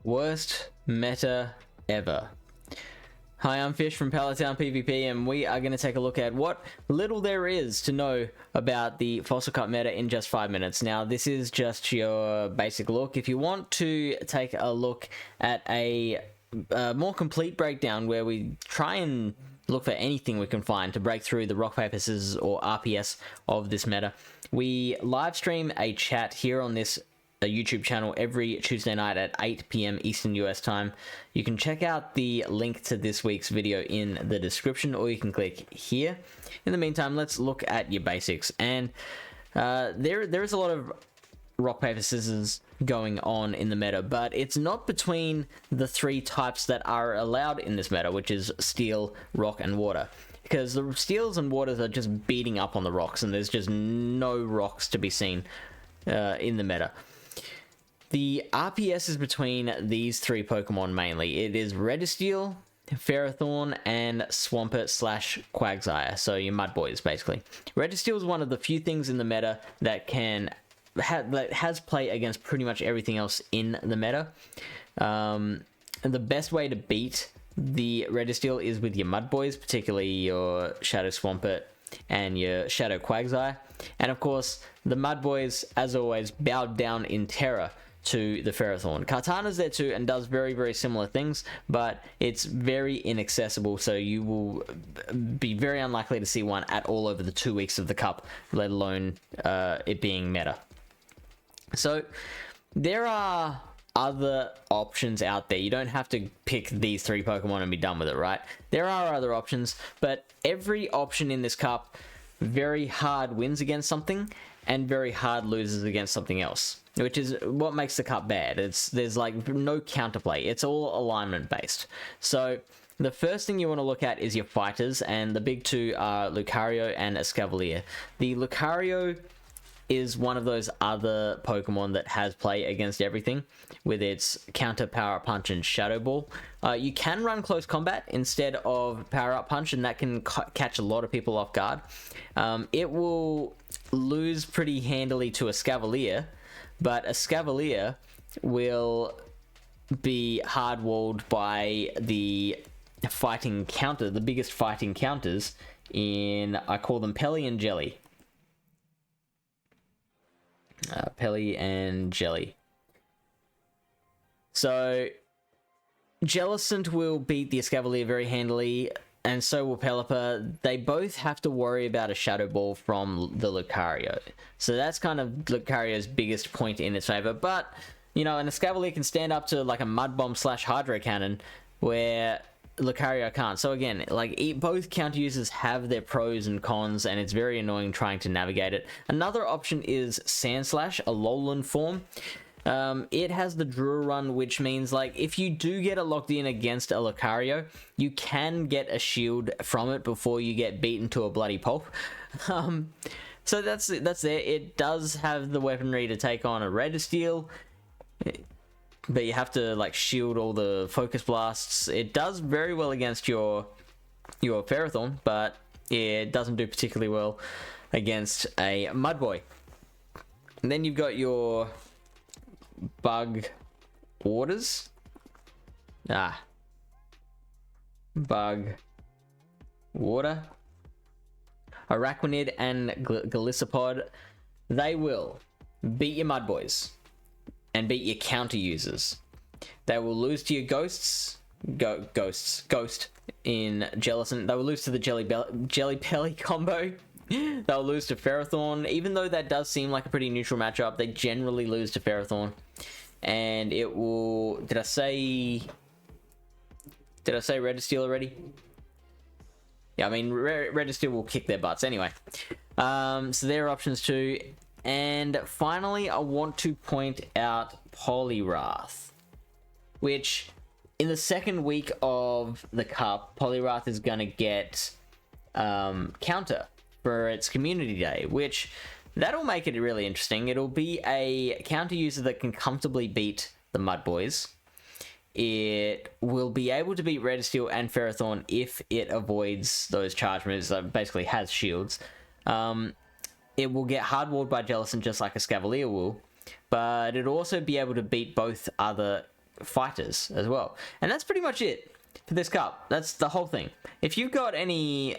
Worst meta ever. Hi, I'm Fish from Pallet Town PvP, and we are going to take a look at what little there is to know about the Fossil Cup meta in just 5 minutes. Now, this is just your basic look. If you want to take a look at a more complete breakdown where we try and look for anything we can find to break through the rock, paper, scissors, or RPS of this meta, we live stream a chat here on this YouTube channel every Tuesday night at 8 PM Eastern US time. You can check out the link to this week's video in the description, or you can click here. In the meantime, let's look at your basics. And there is a lot of rock, paper, scissors going on in the meta, but it's not between the three types that are allowed in this meta, which is steel, rock, and water. Because the steels and waters are just beating up on the rocks, and there's just no rocks to be seen in the meta. The RPS is between these three Pokemon mainly. It is Redisteel, Ferrothorn, and Swampert/Quagsire, so your mud boys basically. Redisteel is one of the few things in the meta that that has play against pretty much everything else in the meta. And the best way to beat the Redisteel is with your mud boys, particularly your Shadow Swampert and your Shadow Quagsire. And of course, the mud boys, as always, bowed down in terror to the Ferrothorn. Kartana's there too and does very, very similar things, but it's very inaccessible, so you will be very unlikely to see one at all over the 2 weeks of the cup, let alone it being meta. So there are other options out there. You don't have to pick these three Pokemon and be done with it, right? There are other options, but every option in this cup very hard wins against something and very hard loses against something else, which is what makes the cup bad. There's like no counterplay. It's all alignment based. So the first thing you want to look at is your fighters, and the big two are Lucario and Escavalier. The Lucario is one of those other Pokemon that has play against everything with its counter Power Up Punch and Shadow Ball. You can run close combat instead of Power Up Punch, and that can catch a lot of people off guard. It will lose pretty handily to Escavalier, but Escavalier will be hard-walled by the fighting counter, the biggest fighting counters in, I call them Pelly and Jelly. Pelly and Jelly. So Jellicent will beat the Escavalier very handily, and so will Pelipper. They both have to worry about a Shadow Ball from the Lucario. So that's kind of Lucario's biggest point in its favor. But, you know, an Escavalier can stand up to like a Mud Bomb/Hydro Cannon, where Lucario can't. So again, like, both counter users have their pros and cons, and it's very annoying trying to navigate it. Another option is Sandslash, a Alolan form. It has the Draw Run, which means, like, if you do get it locked in against a Lucario, you can get a shield from it before you get beaten to a bloody pulp. So that's there. It does have the weaponry to take on a Redisteel, but you have to, like, shield all the focus blasts. It does very well against your Ferrothorn, but it doesn't do particularly well against a Mudboy. And then you've got your Bug Waters. Bug Water. Araquanid and Golisopod. They will beat your Mudboys and beat your counter users. They will lose to your Ghost in Jellicent. They will lose to the Jelly Pelly combo. They'll lose to Ferrothorn. Even though that does seem like a pretty neutral matchup, they generally lose to Ferrothorn. And it will... Did I say Redisteel already? Yeah, I mean, Redisteel will kick their butts anyway. So there are options too. And finally, I want to point out Poliwrath, which in the second week of the cup, Poliwrath is going to get counter for its community day, which that'll make it really interesting. It'll be a counter user that can comfortably beat the Mudboys. It will be able to beat Redisteel and Ferrothorn if it avoids those charge moves, that basically has shields. It will get hard-walled by Jellicent just like Escavalier will, but it'll also be able to beat both other fighters as well. And that's pretty much it for this cup. That's the whole thing. If you've got any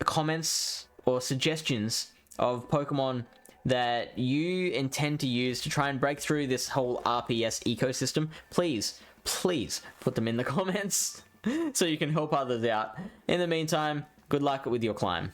comments or suggestions of Pokemon that you intend to use to try and break through this whole RPS ecosystem, please put them in the comments so you can help others out. In the meantime, good luck with your climb.